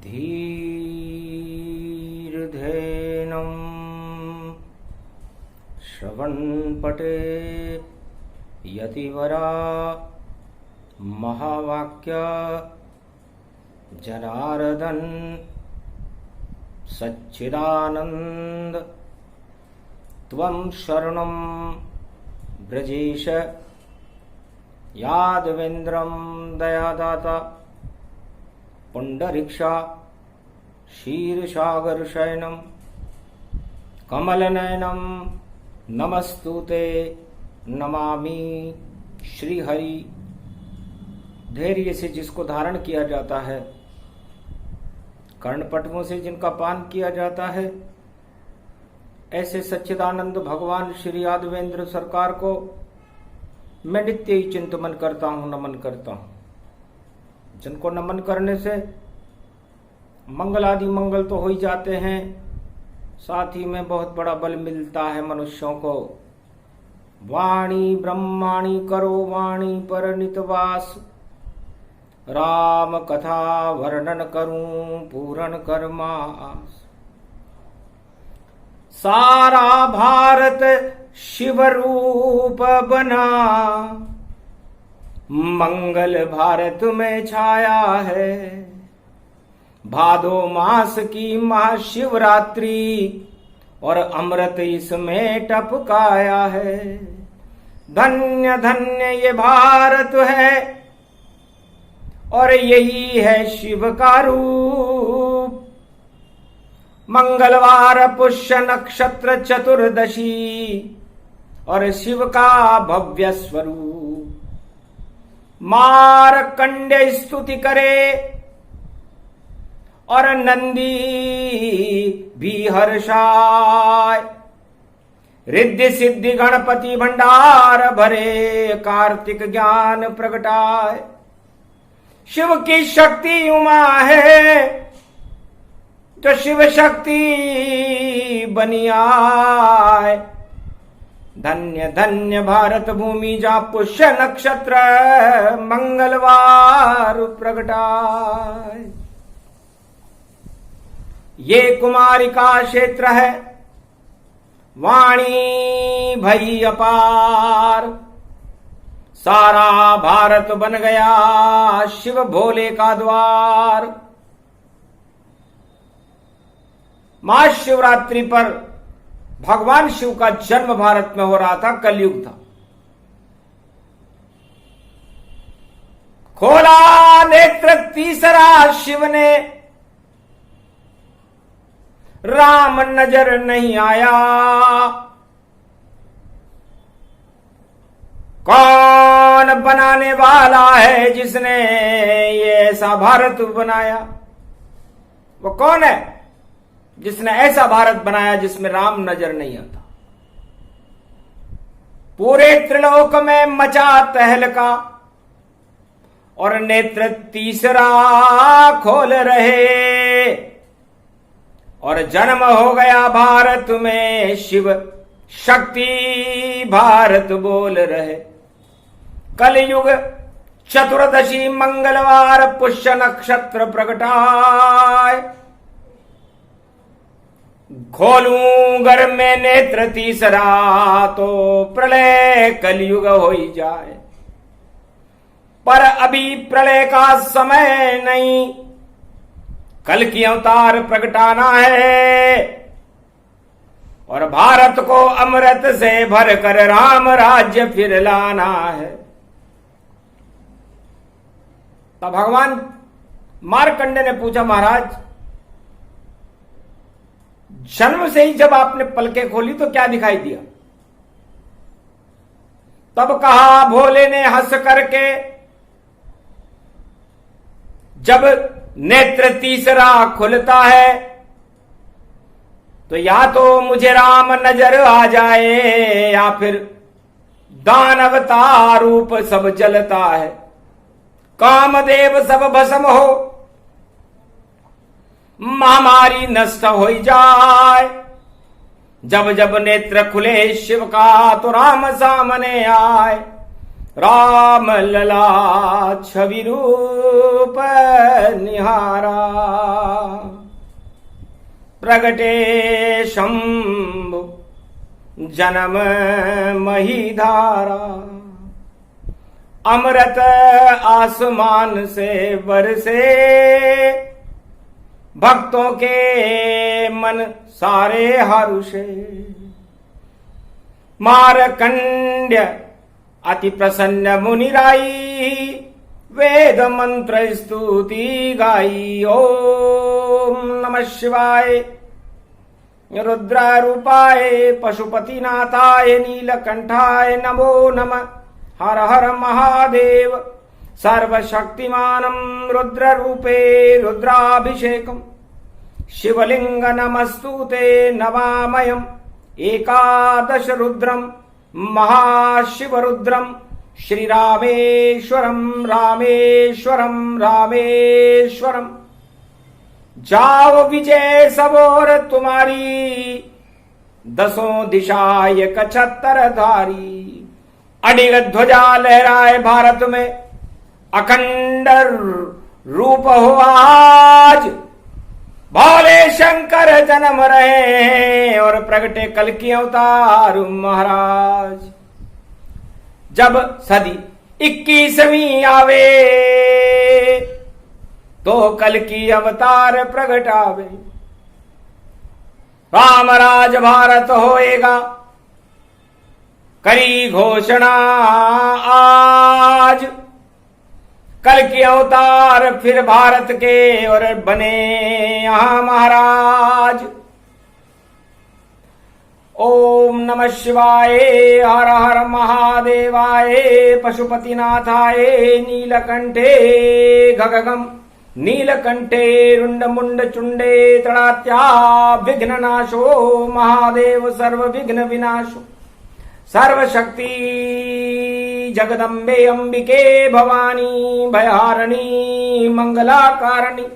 धीर्धेनं श्रवणपटे यतिवरा महावाक्य जनार्दन सच्चिदानंद त्वं शरणं ब्रजेश यादवेन्द्रं दयादाता पुंडरीक्षा क्षीरसागरशयनं कमलनयनं नमस्तुते नमामि श्रीहरि। धैर्य से जिसको धारण किया जाता है, कर्णपटुओं से जिनका पान किया जाता है, ऐसे सच्चिदानंद भगवान श्री यादवेंद्र सरकार को मैं नित्य ही चिंतन करता हूँ, नमन करता हूँ। जिनको नमन करने से मंगल आदि मंगल तो हो ही जाते हैं, साथ ही में बहुत बड़ा बल मिलता है मनुष्यों को। वाणी ब्रह्माणी करो वाणी पर नितवास, राम कथा वर्णन करूं पूर्ण कर्मास। सारा भारत शिव रूप बना, मंगल भारत में छाया है। भादो मास की महाशिवरात्रि और अमृत इसमें टपकाया है। धन्य धन्य ये भारत है और यही है शिव का रूप। मंगलवार पुष्य नक्षत्र चतुर्दशी और शिव का भव्य स्वरूप। मार्कंडेय स्तुति करे और नंदी भी हर्षाय। रिद्धि सिद्धि गणपति भंडार भरे, कार्तिक ज्ञान प्रगटाय। शिव की शक्ति उमा है तो शिव शक्ति बनी आए। धन्य धन्य भारत भूमि जा पुष्य नक्षत्र मंगलवार प्रगटाए। ये कुमारी का क्षेत्र है, वाणी भई अपार। सारा भारत बन गया शिव भोले का द्वार। महाशिवरात्रि पर भगवान शिव का जन्म भारत में हो रहा था, कलयुग था। खोला नेत्र तीसरा शिव ने, राम नजर नहीं आया। कौन बनाने वाला है जिसने ये ऐसा भारत बनाया? वो कौन है जिसने ऐसा भारत बनाया जिसमें राम नजर नहीं आता? पूरे त्रिलोक में मचा तहलका और नेत्र तीसरा खोल रहे और जन्म हो गया भारत में। शिव शक्ति भारत बोल रहे। कलयुग चतुर्दशी मंगलवार पुष्य नक्षत्र प्रगटाए। खोलूं घर में नेत्र तीसरा तो प्रलय कलयुग हो ही जाए। पर अभी प्रलय का समय नहीं, कल की अवतार प्रगटाना है और भारत को अमृत से भर कर राम राज्य फिर लाना है। तब भगवान मार्कंडे ने पूछा, महाराज जन्म से ही जब आपने पलकें खोली तो क्या दिखाई दिया? तब कहा भोले ने हंस करके, जब नेत्र तीसरा खुलता है तो या तो मुझे राम नजर आ जाए या फिर दानवता रूप सब जलता है, कामदेव सब भस्म हो, महामारी नष्ट हो जाए। जब जब नेत्र खुले शिव का तो राम सामने आए। राम लला छवि रूप निहारा। प्रगटे शंभु जन्म महीधारा। अमृत आसमान से बरसे, भक्तों के मन सारे हर्षे। मारकंड्य अति प्रसन्न मुनिराई, वेद मंत्र स्तुति गाई। ओम नमः शिवाय। रुद्रारूपाय पशुपतिनाथाय नीलकंठाय नमो नमः। हर हर महादेव। सर्वशक्तिमानं रुद्ररूपे रुद्राभिषेकम्। शिवलिंग नमस्तुते नमामयम्। एकादश रुद्रम महाशिवरुद्रम श्रीरामेश्वरम रामेश्वरम रामेश्वरम। जाओ विजय सबोर तुम्हारी, दसों दिशा एक छत्तर धारी। अडिग ध्वजा लहराए भारत में, अखंड रूप हो आज। भोले शंकर जन्म रहे हैं और प्रगटे कल की अवतार महाराज। जब सदी 21वीं आवे, तो कल की अवतार प्रगट आवे। राम राज भारत होएगा, करी घोषणा आज। कल के अवतार फिर भारत के और बने यहां महाराज। ओम नमः शिवाय। हर हर महादेवाय। पशुपतिनाथाय नीलकंठे गगगम नीलकंठे रुंड मुंड चुंडे तड़ात्या विघ्न नाशो। महादेव सर्व विघ्न विनाशो। सर्वशक्ति जगदम्बे अंबिके भवानी, भयहारिणी मंगलाकारिणी।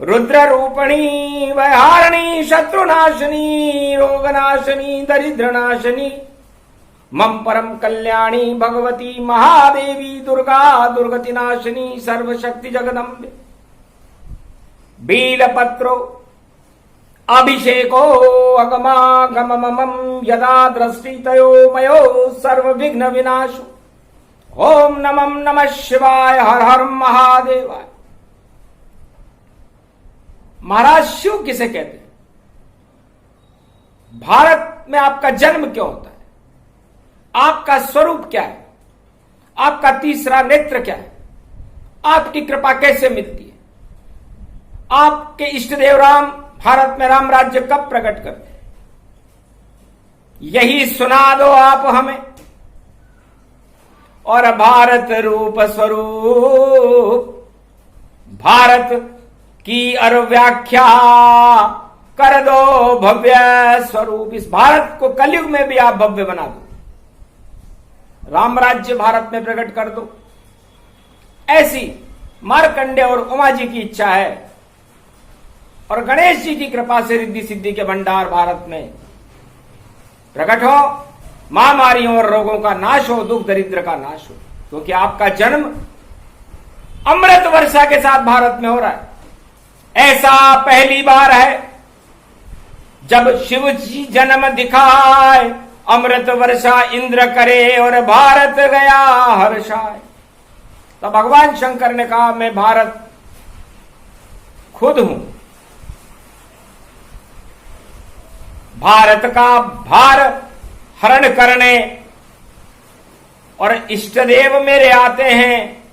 रुद्र रूपिणी भयहारिणी, शत्रुनाशिनी रोगनाशिनी दरिद्रनाशिनी। मम परम कल्याणी भगवती महादेवी दुर्गा दुर्गति नाशिनी। सर्वशक्ति जगदम्बे। बीलपत्रो अभिषेको अगमागममं यदा दृष्टितयो मयो सर्व विघ्न विनाशो। ओम नमः शिवाय। हर हर महादेवाय। महाराज शिव किसे कहते हैं? भारत में आपका जन्म क्यों होता है? आपका स्वरूप क्या है? आपका तीसरा नेत्र क्या है? आपकी कृपा कैसे मिलती है? आपके इष्ट देव राम भारत में राम राज्य कब प्रकट करते हैं? यही सुना दो आप हमें। और भारत रूप स्वरूप भारत की अर व्याख्या कर दो भव्य स्वरूप। इस भारत को कलयुग में भी आप भव्य बना दो। राम राज्य भारत में प्रकट कर दो। ऐसी मार्कंडेय और उमा जी की इच्छा है। और गणेश जी की कृपा से रिद्धि सिद्धि के भंडार भारत में प्रकट हो। महामारियों और रोगों का नाश हो, दुख दरिद्र का नाश हो। क्योंकि आपका जन्म अमृत वर्षा के साथ भारत में हो रहा है। ऐसा पहली बार है जब शिव जी जन्म दिखाए। अमृत वर्षा इंद्र करे और भारत गया हर्षाए। तो भगवान शंकर ने कहा, मैं भारत खुद हूं। भारत का भार हरण करने और इष्ट देव मेरे आते हैं।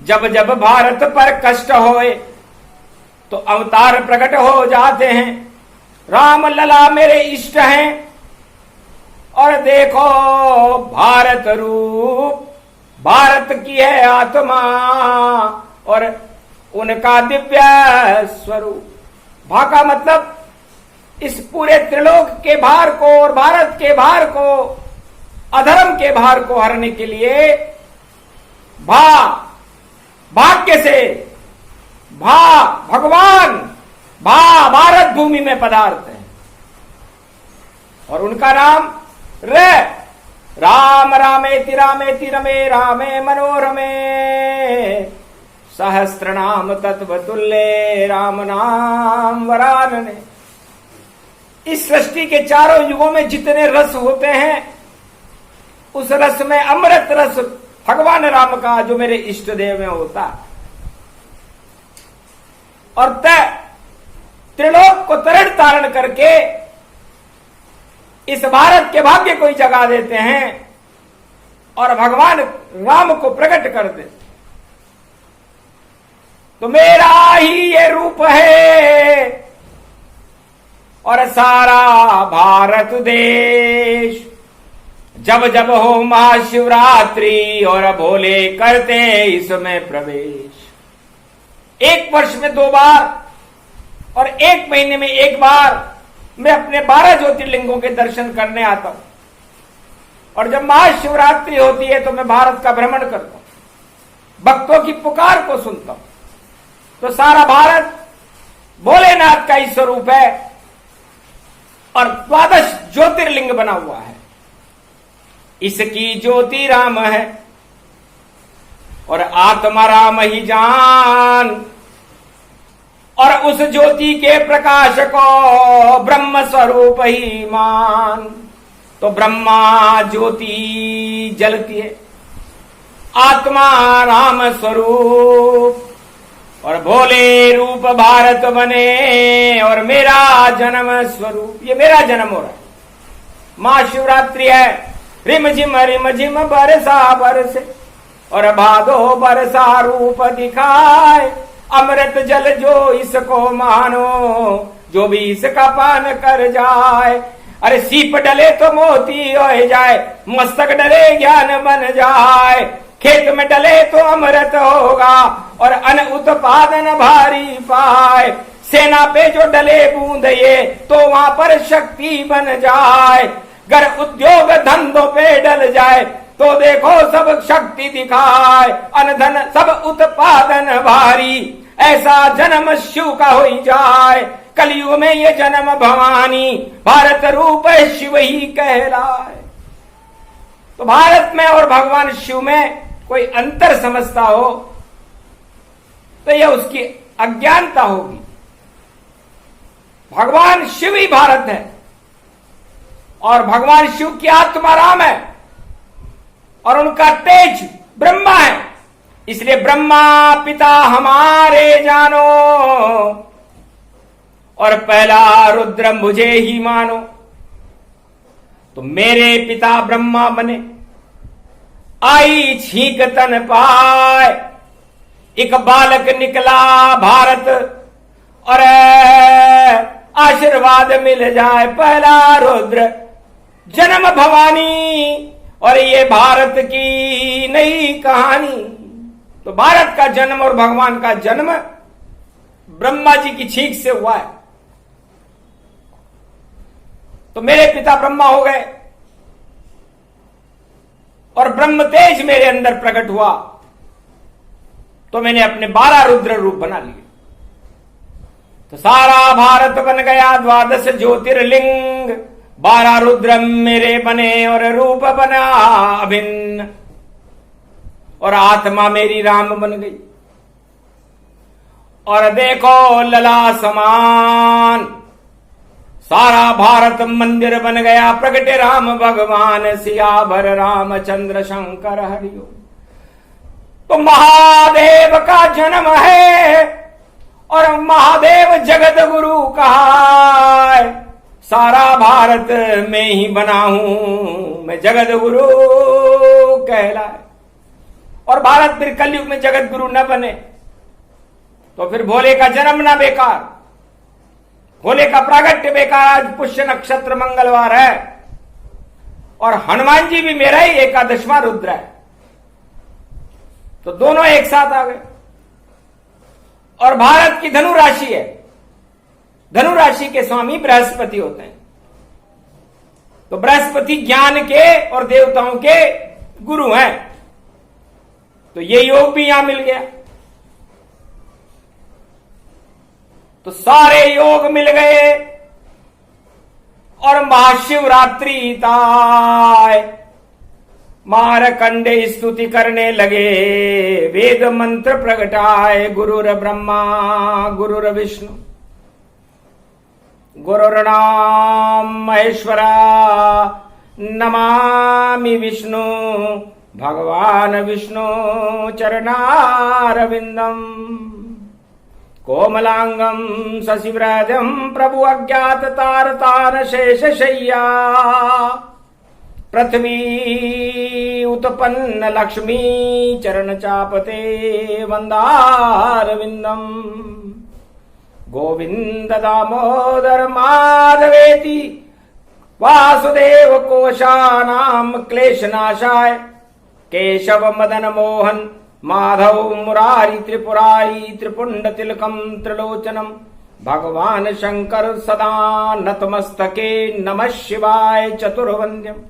जब जब भारत पर कष्ट होए तो अवतार प्रकट हो जाते हैं। राम लला मेरे इष्ट हैं। और देखो भारत रूप, भारत की है आत्मा और उनका दिव्य स्वरूप। भा का मतलब इस पूरे त्रिलोक के भार को और भारत के भार को, अधर्म के भार को हरने के लिए भाग्य से भगवान भारत भूमि में पदार्थ है। और उनका नाम राम रामेति रमे रामे मनोरमे। सहस्त्र नाम तत्वतुल्य राम नाम वरानने। इस सृष्टि के चारों युगों में जितने रस होते हैं, उस रस में अमृत रस भगवान राम का जो मेरे इष्ट देव में होता, और त्रिलोक को तरण तारण करके इस भारत के भाग्य को ही जगा देते हैं और भगवान राम को प्रकट कर देते। तो मेरा ही ये रूप है और सारा भारत देश। जब जब हो महाशिवरात्रि और भोले करते इसमें प्रवेश। एक वर्ष में 2 बार और 1 महीने में 1 बार मैं अपने 12 ज्योतिर्लिंगों के दर्शन करने आता हूं। और जब महाशिवरात्रि होती है तो मैं भारत का भ्रमण करता हूं, भक्तों की पुकार को सुनता हूं। तो सारा भारत भोलेनाथ का ही स्वरूप है और 12 ज्योतिर्लिंग बना हुआ है। इसकी ज्योति राम है और आत्मा राम ही जान, और उस ज्योति के प्रकाश को ब्रह्म स्वरूप ही मान। तो ब्रह्मा ज्योति जलती है, आत्मा राम स्वरूप, और भोले रूप भारत बने और मेरा जन्म स्वरूप। ये मेरा जन्म हो रहा है। महाशिवरात्रि है, रिम झिम बरसा बरसे और भादो बरसा रूप दिखाए। अमृत जल जो इसको मानो, जो भी इसका पान कर जाए। अरे सीप डले तो मोती हो जाए, मस्तक डले ज्ञान बन जाए। खेत में डले तो अमृत होगा और अन्न उत्पादन भारी पाए। सेना पे जो डले बूंद ये तो वहां पर शक्ति बन जाए। अगर उद्योग धंधों पे डल जाए तो देखो सब शक्ति दिखाए। अन्न धन सब उत्पादन भारी, ऐसा जन्म शिव का हो जाए। कलयुग में ये जन्म भवानी, भारत रूप शिव ही कहलाए। तो भारत में और भगवान शिव में कोई अंतर समझता हो तो यह उसकी अज्ञानता होगी। भगवान शिव ही भारत है और भगवान शिव की आत्मा राम है और उनका तेज ब्रह्मा है। इसलिए ब्रह्मा पिता हमारे जानो और पहला रुद्र मुझे ही मानो। तो मेरे पिता ब्रह्मा बने, आई छींक तन पाए। एक बालक निकला भारत और आशीर्वाद मिल जाए। पहला रुद्र जन्म भवानी और ये भारत की नई कहानी। तो भारत का जन्म और भगवान का जन्म ब्रह्मा जी की छींक से हुआ है। तो मेरे पिता ब्रह्मा हो गए और ब्रह्म तेज मेरे अंदर प्रकट हुआ, तो मैंने अपने 12 रुद्र रूप बना लिए। तो सारा भारत बन गया 12 ज्योतिर्लिंग। 12 रुद्र मेरे बने और रूप बना अभिन्न, और आत्मा मेरी राम बन गई। और देखो लला समान सारा भारत मंदिर बन गया। प्रगटे राम भगवान सियावर रामचंद्र शंकर हरिओ। तो महादेव का जन्म है और महादेव जगत गुरु कहा है। सारा भारत में ही बना हूं मैं, जगत गुरु कहलाए। और भारत फिर कलयुग में जगत गुरु न बने तो फिर भोले का जन्म ना बेकार, भोले का प्रागट्य बेकार। आज पुष्य नक्षत्र मंगलवार है और हनुमान जी भी मेरा ही 11वां रुद्र है, तो दोनों एक साथ आ गए। और भारत की धनु राशि है, धनु राशि के स्वामी बृहस्पति होते हैं। तो बृहस्पति ज्ञान के और देवताओं के गुरु हैं, तो ये योग भी यहां मिल गया। तो सारे योग मिल गए और महाशिवरात्रि ताय मारकंडे स्तुति करने लगे। वेद मंत्र प्रगटाए, गुरुर ब्रह्मा गुरुर विष्णु। गुरुर्नाम महेश्वरा नमामि विष्णु भगवान विष्णु चरणारविंदम कोमलांगम शशिव्रजम प्रभु अज्ञात तारतान शेषशय्या पृथ्वी उत्पन्न लक्ष्मी चरण चापते वंदारविंदम गोविंद दामोदर माधवेति वासुदेव कोशानाम क्लेशनाशाय केशव मदन मोहन माधव मुरारी त्रिपुरारी त्रिपुंड तिलकम त्रिलोचनम भगवान शंकर सदा नतमस्तके नमः शिवाय चतुर्वंद्यम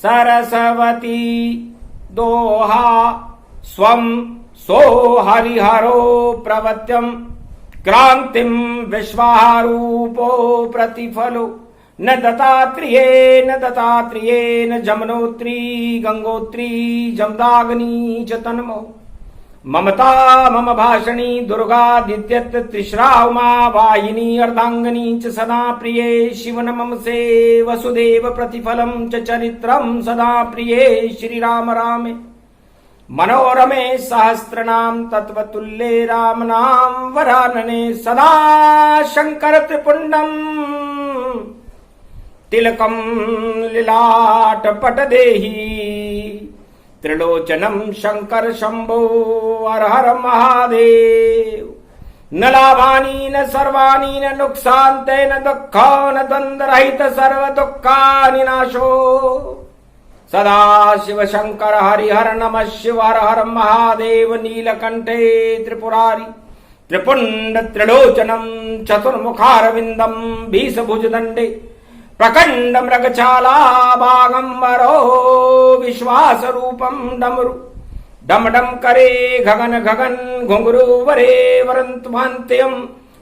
सरस्वती दोहा स्वम सो हरिहरो प्रवत्यम क्रांतिम विश्वारूपो प्रतिफलो न दत्तात्रेयेन जमनोत्री गंगोत्री जमदाग्नि च तन्मो ममता मम भाषणी दुर्गादित्यत त्रिश्रा उमा वाहिनी अर्धांगिनी च सदा प्रिये शिवन मम से वसुदेव प्रतिफलम च चरित्रम सदा प्रिये श्रीराम रामे मनोरमे सहस्रनाम तत्वतुल्ये राम नाम वरानने सदा शंकर त्रिपुंडम तिलकम लीलाट पट देहि त्रिलोचनम शंकर शंभो हर हर महादेव न लाभानी न सर्वाणी न नुकसानते न दुःखो न द्वंद्वरहित सर्व दुःखानि नाशो सदा शिव शंकर हरिहर नमः शिव हर हर महादेव नीलकंठे त्रिपुरारी त्रिपुंड त्रिलोचनम चतुर्मुखारविंदम भीषभुजदंडे प्रकंड मृगचाला बागंबरो विश्वास रूपम डमरु डम डम करे गगन गगन घुंगरू वरे वरंतुमांत्यम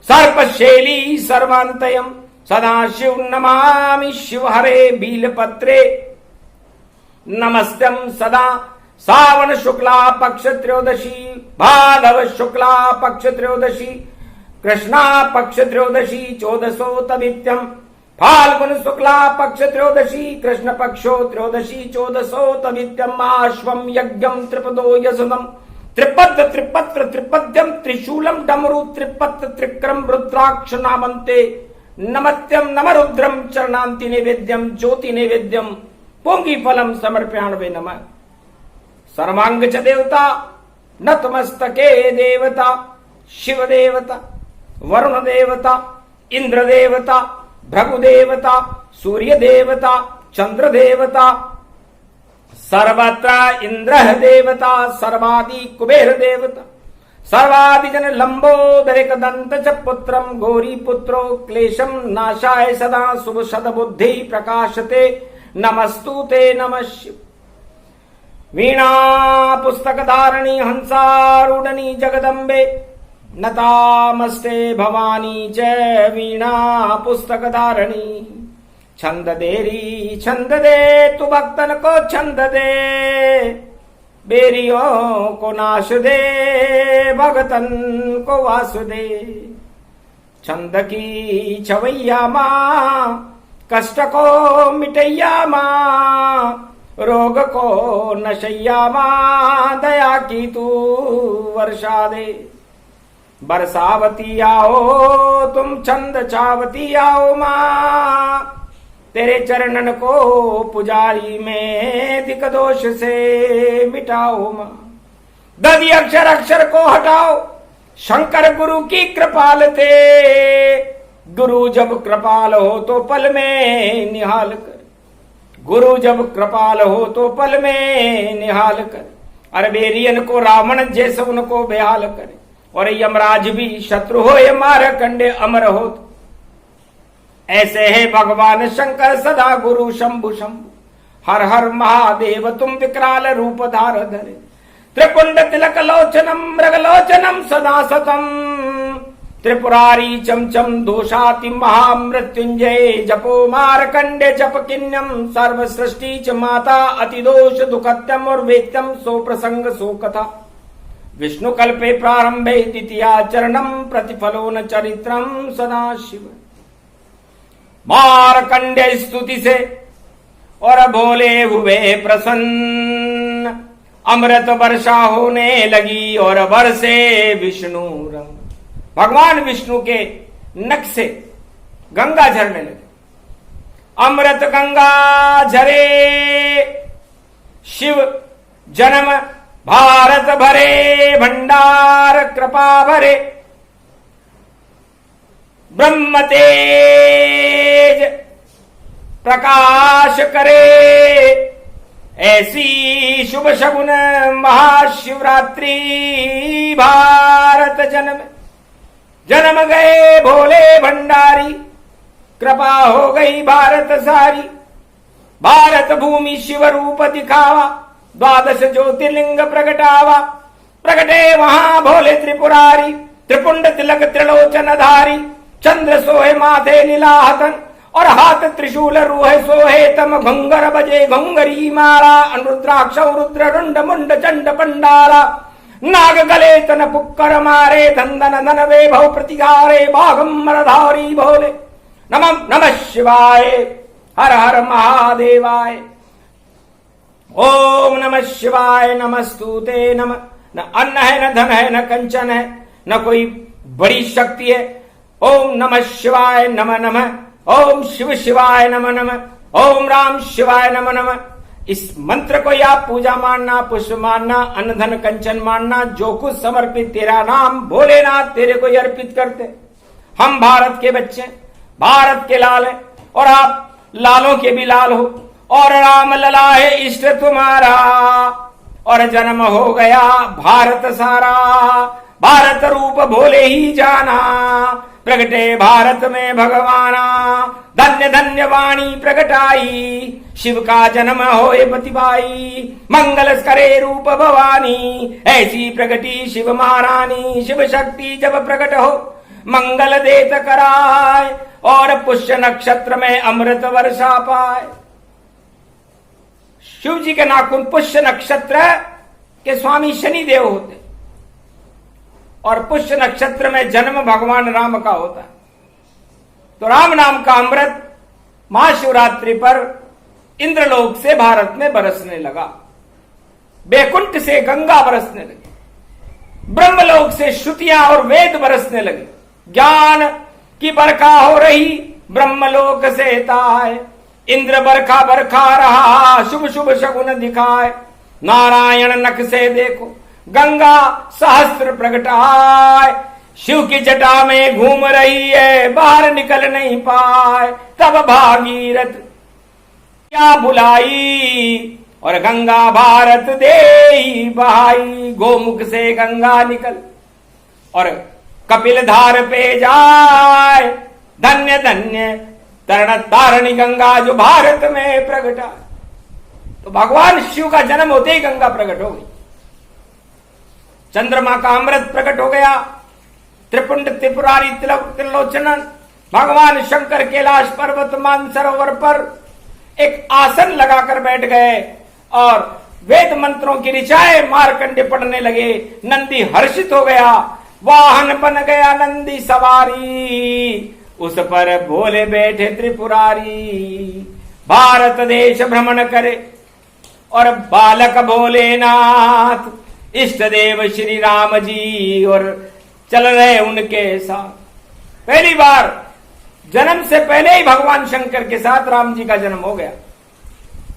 सर्पशैली सर्वांतयम सदा शिव नमामि शिव हरे बीलपत्रे नमस्त्यम सदा सावन शुक्ला पक्ष त्रयोदशी भादव शुक्ला पक्ष त्रयोदशी कृष्णा पक्ष त्रयोदशी चौदसोतमित्यम फाल्गुन शुक्ला पक्ष त्रयोदशी कृष्ण पक्षो त्रयोदशी चौदसोतमित्यम आश्वम यज्ञम त्रिपदो यशदम त्रिपद त्रिपत्र त्रिपद्यम त्रिशूलम डमरु त्रिपत्र त्रिक्रम रुद्राक्ष नामन्ते नमत्यम नमरुद्रम चरणांति नैवेद्यम ज्योति नैवेद्यम पोंगी फलम समर्पयामि नमः सर्वांग च देवता नतमस्तके देवता शिव देवता वरुण देवता इंद्र देवता भृगु देवता सूर्य देवता चंद्र देवता सर्वत्र इंद्र देवता सर्वादि कुबेर देवता सर्वादि जन लंबोदरिक दंत च पुत्रम गौरी पुत्रो क्लेशम नाशाय सदा शुभ सदबुद्धि प्रकाशते नमस्तु ते नमः शिव वीणा पुस्तक धारणी हंसारूढ़नी जगदम्बे नतामस्ते भवानी च वीणा पुस्तक धारणी छंद देरी छंद दे तू भक्तन को छंद दे बेरियों को नाश दे भगतन को वासु दे छंद की छवैया माँ कष्ट को मिटैया माँ रोग को नशैया माँ दया की तू वर्षा दे बरसावती आओ तुम छंद चावती आओ माँ तेरे चरणन को पुजारी में दिक दोष से मिटाओ माँ दधि अक्षर अक्षर को हटाओ शंकर गुरु की कृपालते गुरु जब कृपाल हो तो पल में निहाल कर गुरु जब कृपाल हो तो पल में निहाल कर अरे बेरियन को रावण जैसे उनको बेहाल करे और यमराज भी शत्रु हो ये मार कंडे अमर हो ऐसे है भगवान शंकर सदा गुरु शंभु शंभु हर हर महादेव तुम विकराल रूप धार धरे त्रिपुंड तिलक लोचनम मृगलोचनम सदा सतम त्रिपुरारी चमचम दोषाति महामृत्युंजय जपो मारकंडे जप किन्नम सर्व सृष्टि च माता अतिदोष दुखत्यम और वेत्यम सो प्रसंग सो कथा विष्णु कल्पे प्रारंभे द्वितीया चरणम प्रतिफलो न चरित्रम सदाशिव। मार्कंडेय स्तुति से और भोले हुए प्रसन्न, अमृत वर्षा होने लगी और बरसे विष्णु रंग। भगवान विष्णु के नख से गंगा झरने लगी, अमृत गंगा झरे, शिव जन्म भारत भरे, भंडार कृपा भरे, ब्रह्म तेज प्रकाश करे, ऐसी शुभ शगुन महाशिवरात्रि भारत जन्म गए भोले भंडारी, कृपा हो गई भारत सारी। भारत भूमि शिव रूप दिखावा, द्वादश ज्योतिर्लिंग प्रगटावा, प्रगटे वहां भोले त्रिपुरारी, त्रिपुंड तिलक त्रिलोचन धारी, चंद्र सोहे माथे लीलाहतन और हाथ त्रिशूल रूहे सोहे, तम घुंगर बजे घुंगरी मारा, अनुरुद्राक्ष रुद्र रुंड मुंड चंड पंडाला, नाग गले तन पुक्कर मारे, धन धन वैभव प्रतिहारे, बाघम्बर धारी भोले। नमः नमः शिवाय, हर हर महादेवाय, ओम नमः शिवाय, नमस्तुते नमः। न अन्न है, न धन है, न कंचन है, न कोई बड़ी शक्ति है। ओम नमः शिवाय नमः नमः, ओम शिव शिवाय नमः नमः, ओम राम शिवाय नमः नमः। इस मंत्र को या पूजा मानना, पुष्प मानना, अन्न धन कंचन मानना, जो कुछ समर्पित तेरा नाम भोलेनाथ तेरे को अर्पित करते। हम भारत के बच्चे, भारत के लाल हैं और आप लालों के भी लाल हो, और राम लला है इष्ट तुम्हारा, और जन्म हो गया भारत सारा। भारत रूप भोले ही जाना, प्रगटे भारत में भगवाना, धन्य धन्य वाणी प्रगटाई, शिव का जन्म होए पतिबाई, मंगल करे रूप भवानी, ऐसी प्रगटी शिव महारानी। शिव शक्ति जब प्रकट हो मंगल देत कराए, और पुष्य नक्षत्र में अमृत वर्षा पाए। शिव जी के नाखून पुष्य नक्षत्र के स्वामी शनि देव होते, और पुष्य नक्षत्र में जन्म भगवान राम का होता है। तो राम नाम का अमृत महाशिवरात्रि पर इंद्रलोक से भारत में बरसने लगा, बैकुंठ से गंगा बरसने लगी, ब्रह्मलोक से श्रुतियां और वेद बरसने लगे, ज्ञान की बरखा हो रही ब्रह्मलोक से ताए, इंद्र बरखा बरखा रहा, शुभ शुभ शगुन दिखाए। नारायण नख से देखो गंगा सहस्त्र प्रगटाए, शिव की जटा में घूम रही है, बाहर निकल नहीं पाए। तब भागीरथ क्या बुलाई, और गंगा भारत दे बहाई। गोमुख से गंगा निकल और कपिल धार पे जाए, धन्य धन्य तरण तारणी गंगा जो भारत में प्रगटा। तो भगवान शिव का जन्म होते ही गंगा प्रकट हो गई, चंद्रमा का अमृत प्रकट हो गया, त्रिपुंड त्रिपुरारी त्रिलोचनन भगवान शंकर कैलाश पर्वत मानसरोवर पर एक आसन लगाकर बैठ गए और वेद मंत्रों की ऋचाएं मारकंडे पढ़ने लगे। नंदी हर्षित हो गया, वाहन बन गया नंदी सवारी, उस पर भोले बैठे त्रिपुरारी। भारत देश भ्रमण करे और बालक भोलेनाथ, इष्ट देव श्री राम जी और चल रहे उनके साथ। पहली बार जन्म से पहले ही भगवान शंकर के साथ राम जी का जन्म हो गया।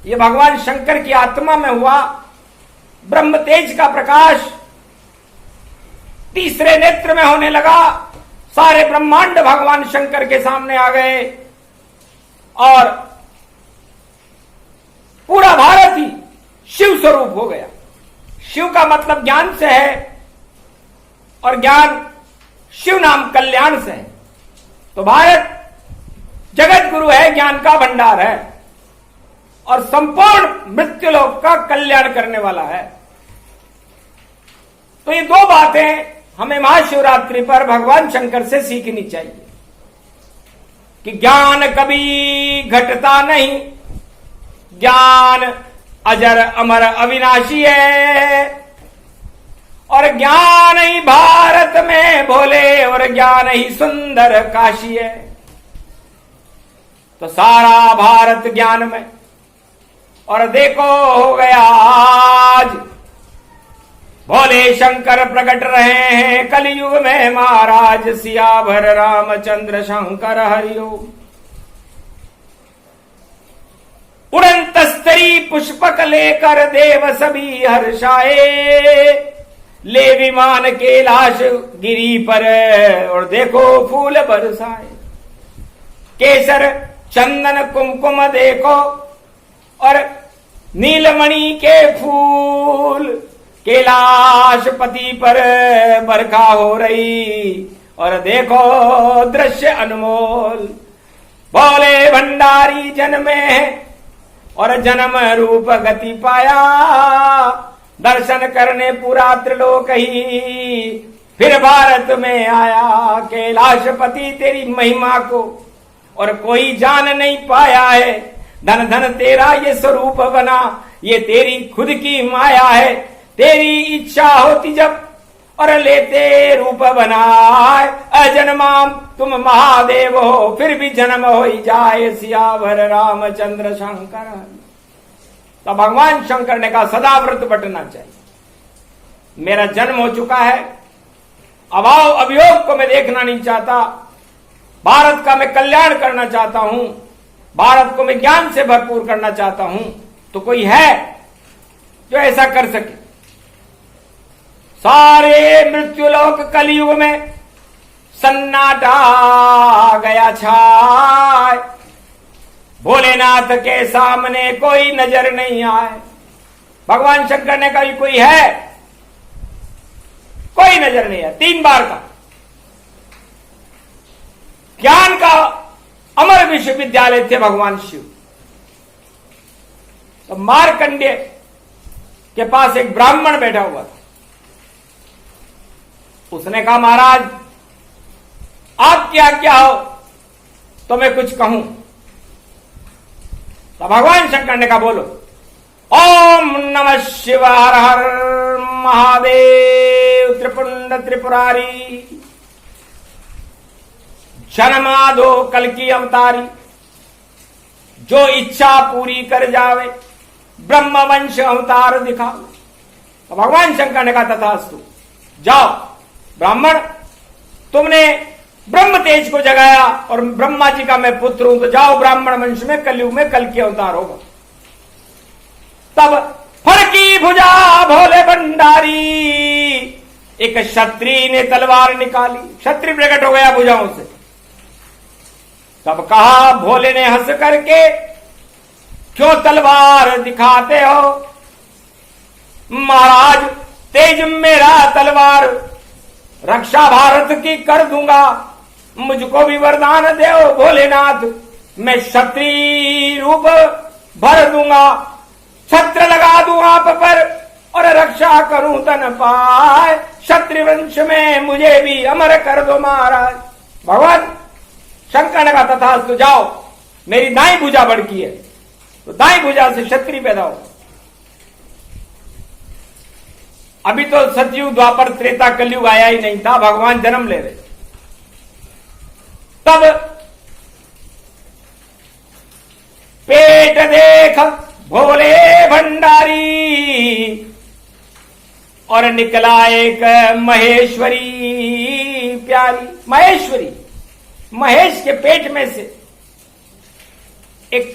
ये भगवान शंकर की आत्मा में हुआ ब्रह्म तेज का प्रकाश तीसरे नेत्र में होने लगा। सारे ब्रह्मांड भगवान शंकर के सामने आ गए और पूरा भारत ही शिव स्वरूप हो गया। शिव का मतलब ज्ञान से है और ज्ञान शिव नाम कल्याण से है। तो भारत जगत गुरु है, ज्ञान का भंडार है और संपूर्ण मृत्युलोक का कल्याण करने वाला है। तो ये दो बातें हमें महाशिवरात्रि पर भगवान शंकर से सीखनी चाहिए कि ज्ञान कभी घटता नहीं, ज्ञान अजर अमर अविनाशी है और ज्ञान ही भारत में भोले, और ज्ञान ही सुंदर काशी है। तो सारा भारत ज्ञान में, और देखो हो गया आज भोले शंकर प्रकट रहे हैं कलयुग में महाराज। सियावर रामचंद्र शंकर हरिओम। उड़ंत स्त्री पुष्पक लेकर देव सभी हर्षाए, ले विमान कैलाश गिरी पर, और देखो फूल बरसाए। केसर चंदन कुमकुम देखो, और नीलमणि के फूल कैलाशपति पर बरखा हो रही, और देखो दृश्य अनमोल। भोले भंडारी जन्मे हैं और जन्म रूप गति पाया, दर्शन करने पूरा त्रिलोक ही फिर भारत में आया। कैलाशपति तेरी महिमा को और कोई जान नहीं पाया है, धन धन तेरा ये स्वरूप बना, ये तेरी खुद की माया है। तेरी इच्छा होती जब और लेते रूप बनाए, अजन्माम तुम महादेव हो फिर भी जन्म हो ही जाए। सियावर रामचंद्र शंकर। तो भगवान शंकर ने कहा सदा व्रत बटना चाहिए। मेरा जन्म हो चुका है, अभाव अभियोग को मैं देखना नहीं चाहता, भारत का मैं कल्याण करना चाहता हूं, भारत को मैं ज्ञान से भरपूर करना चाहता हूं। तो कोई है जो ऐसा कर सके? सारे मृत्युलोक कलयुग में सन्नाटा गया छाए, भोलेनाथ के सामने कोई नजर नहीं आए। भगवान शंकर ने कहा कोई है? कोई नजर नहीं है। 3 बार का ज्ञान का अमर विश्वविद्यालय थे भगवान शिव। तो मार्कंडेय के पास एक ब्राह्मण बैठा हुआ था। उसने कहा महाराज आपकी आज्ञा हो तो मैं कुछ कहूं। तो भगवान शंकर ने कहा बोलो। ओम नमः शिव हर हर महादेव त्रिपुंड त्रिपुरारी, जन्मादो कल की अवतारी, जो इच्छा पूरी कर जावे ब्रह्म वंश अवतार दिखाओ। तो भगवान शंकर ने कहा तथास्तु। जाओ ब्राह्मण, तुमने ब्रह्म तेज को जगाया और ब्रह्मा जी का मैं पुत्र हूं, तो जाओ ब्राह्मण वंश में कलयुग में कल की अवतार होगा। तब फड़की भुजा भोले भंडारी, एक क्षत्रिय ने तलवार निकाली, क्षत्रिय प्रकट हो गया भुजाओं से। तब कहा भोले ने हंस करके क्यों तलवार दिखाते हो? महाराज तेज मेरा तलवार रक्षा भारत की कर दूंगा, मुझको भी वरदान दो भोलेनाथ, मैं क्षत्रिय रूप भर दूंगा, छत्र लगा दूं आप पर और रक्षा करूं तन पाए, क्षत्रिय वंश में मुझे भी अमर कर दो महाराज। भगवान शंकर ने कहा तथास्तु। जाओ, मेरी दाई भुजा बढ़की है, तो दाई भुजा से क्षत्रिय पैदा हो। अभी तो सतयुग द्वापर त्रेता कलयुग आया ही नहीं था, भगवान जन्म ले रहे। तब पेट देख भोले भंडारी और निकला एक महेश्वरी प्यारी। महेश्वरी, महेश के पेट में से एक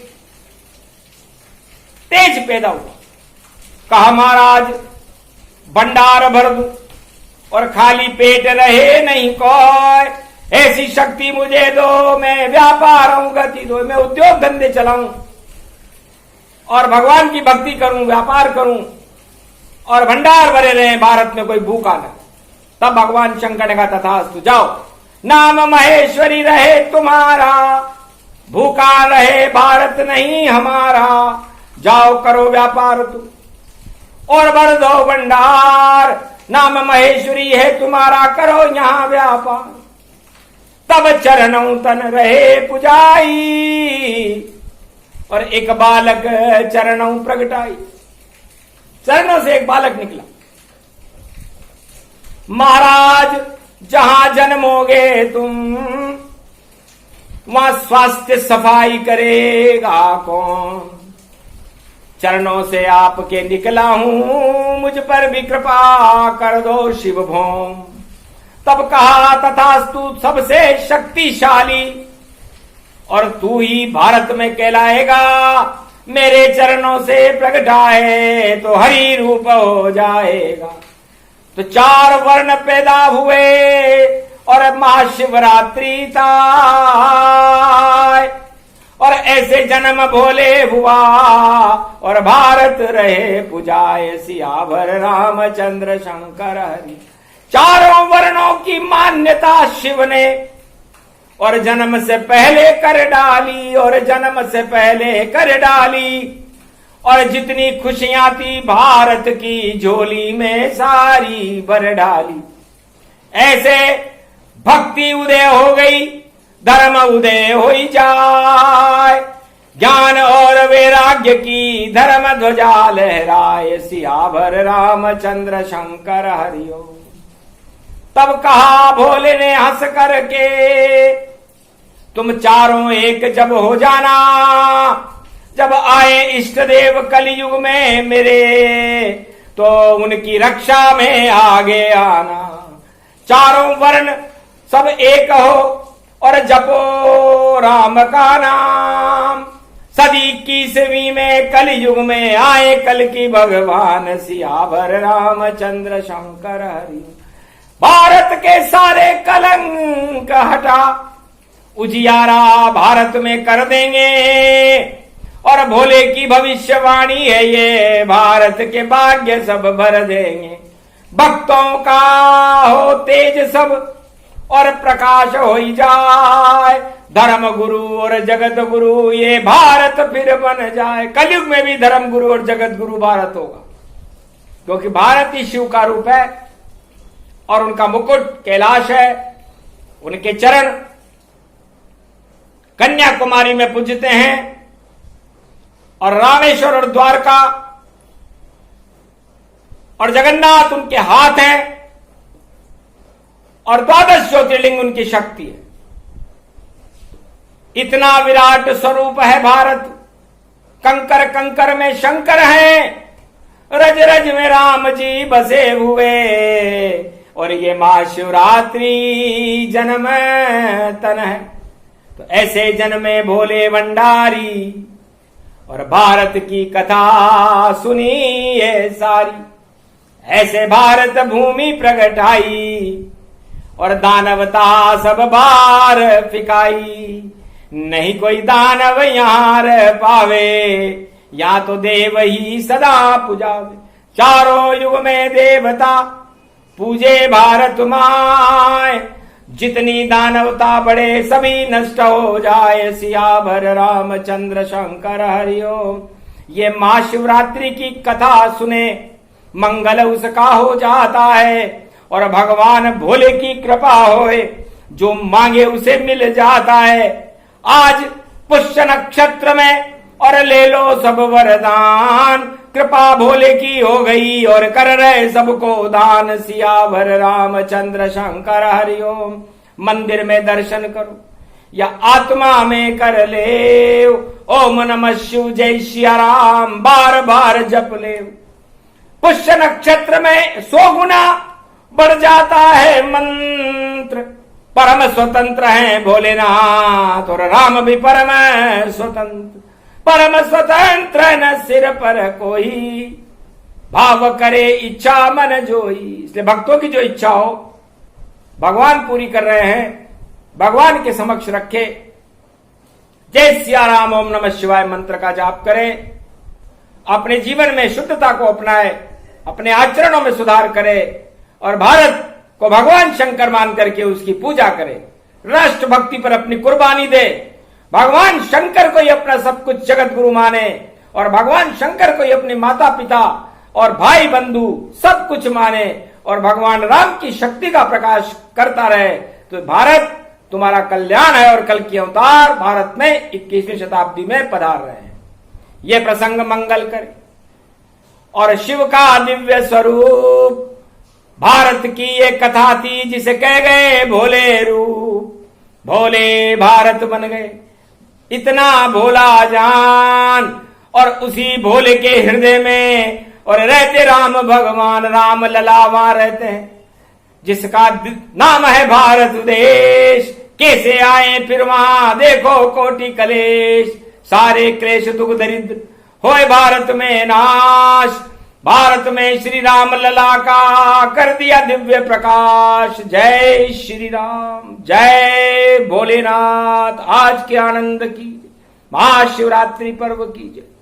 तेज पैदा हुआ। कहा महाराज भंडार भर दूं और खाली पेट रहे नहीं कोई, ऐसी शक्ति मुझे दो, मैं व्यापार हूं गति दो, मैं उद्योग धंधे चलाऊं और भगवान की भक्ति करूं, व्यापार करूं और भंडार भरे रहे, भारत में कोई भूखा न। तब भगवान शंकर ने कहा तथास्तु। जाओ, नाम महेश्वरी रहे तुम्हारा, भूखा रहे भारत नहीं हमारा, जाओ करो व्यापार तुम और भर दो भंडार, नाम महेश्वरी है तुम्हारा, करो यहां व्यापार। तब चरणों तन रहे पुजाई और एक बालक चरणों प्रगटाई। चरणों से एक बालक निकला। महाराज जहां जन्मोगे तुम, वहां स्वास्थ्य सफाई करेगा कौन। चरणों से आपके निकला हूं, मुझ पर भी कृपा कर दो शिव भौम। तब कहा तथास्तु सबसे शक्तिशाली, और तू ही भारत में कहलाएगा। मेरे चरणों से प्रगटाए तो हरि रूप हो जाएगा। तो 4 वर्ण पैदा हुए और महाशिवरात्रि था, और ऐसे जन्म भोले हुआ और भारत रहे पुजाए। सियावर रामचंद्र शंकर हरि। 4 वर्णों की मान्यता शिव ने और जन्म से पहले कर डाली, और जन्म से पहले कर डाली। और जितनी खुशियां थी भारत की झोली में सारी भर डाली। ऐसे भक्ति उदय हो गई, धर्म उदय हो जाए। ज्ञान और वैराग्य की धर्म ध्वजा लहराए। सियावर रामचंद्र शंकर हरिओ। तब कहा भोले ने हंस करके, तुम चारों एक जब हो जाना। जब आए इष्ट देव कलयुग में मेरे, तो उनकी रक्षा में आगे आना। 4 वर्ण सब एक हो और जपो राम का नाम। सदी 21वीं में कलयुग में आए कल की भगवान। सियावर रामचंद्र शंकर हरि। भारत के सारे कलंक हटा, उजियारा भारत में कर देंगे। और भोले की भविष्यवाणी है ये, भारत के भाग्य सब भर देंगे। भक्तों का हो तेज सब और प्रकाश हो ही जाए। धर्म गुरु और जगत गुरु ये भारत फिर बन जाए। कलयुग में भी धर्म गुरु और जगत गुरु भारत होगा, क्योंकि भारत ही शिव का रूप है और उनका मुकुट कैलाश है। उनके चरण कन्याकुमारी में पूजते हैं, और रामेश्वर और द्वारका और जगन्नाथ उनके हाथ हैं, और 12 ज्योतिर्लिंग उनकी शक्ति है। इतना विराट स्वरूप है भारत। कंकर कंकर में शंकर है, रज रज में राम जी बसे हुए। और ये महाशिवरात्रि जन्म तन है। तो ऐसे जन्मे भोले भंडारी, और भारत की कथा सुनिए सारी। ऐसे भारत भूमि प्रगटाई, और दानवता सब बार फिकाई। नहीं कोई दानव यहाँ रह पावे, या तो देव ही सदा पुजावे। चारों युग में देवता पूजे भारत माय। जितनी दानवता बढ़े सभी नष्ट हो जाए। सियावर रामचंद्र शंकर हरिओम। ये महाशिवरात्रि की कथा सुने, मंगल उसका हो जाता है। और भगवान भोले की कृपा होए, जो मांगे उसे मिल जाता है। आज पुष्य नक्षत्र में और ले लो सब वरदान। कृपा भोले की हो गई और कर रहे सबको दान। सियावर रामचंद्र शंकर हरिओम। मंदिर में दर्शन करो या आत्मा में कर ले, ओम नमः शिव जय सिया राम बार बार जप ले। पुष्य नक्षत्र में 100 गुना बढ़ जाता है मंत्र। परम स्वतंत्र है भोलेनाथ, और राम भी परम स्वतंत्र। परम स्वतंत्र न सिर पर कोई, भाव करे इच्छा मन जोई। इसलिए भक्तों की जो इच्छा हो भगवान पूरी कर रहे हैं। भगवान के समक्ष रखे, जय सिया राम ओम नमः शिवाय मंत्र का जाप करें। अपने जीवन में शुद्धता को अपनाए, अपने आचरणों में सुधार करे, और भारत को भगवान शंकर मान करके उसकी पूजा करे। राष्ट्र भक्ति पर अपनी कुर्बानी दे। भगवान शंकर को ही अपना सब कुछ जगत गुरु माने, और भगवान शंकर को ही अपने माता पिता और भाई बंधु सब कुछ माने, और भगवान राम की शक्ति का प्रकाश करता रहे। तो भारत तुम्हारा कल्याण है। और कल की अवतार भारत में 21वीं शताब्दी में पधार रहे हैं। ये प्रसंग मंगल करे, और शिव का दिव्य स्वरूप भारत की ये कथा थी जिसे कह गए भोले रूप, भोले भारत बन गए इतना भोला जान। और उसी भोले के हृदय में और रहते राम भगवान, राम लला वहां रहते हैं जिसका नाम है भारत देश। कैसे आए फिर वहां देखो कोटि कलेश, सारे क्लेश दुख दरिद्र होए भारत में नाश। भारत में श्री राम लला का कर दिया दिव्य प्रकाश। जय श्री राम, जय भोलेनाथ। आज के आनंद की महाशिवरात्रि पर्व की जय।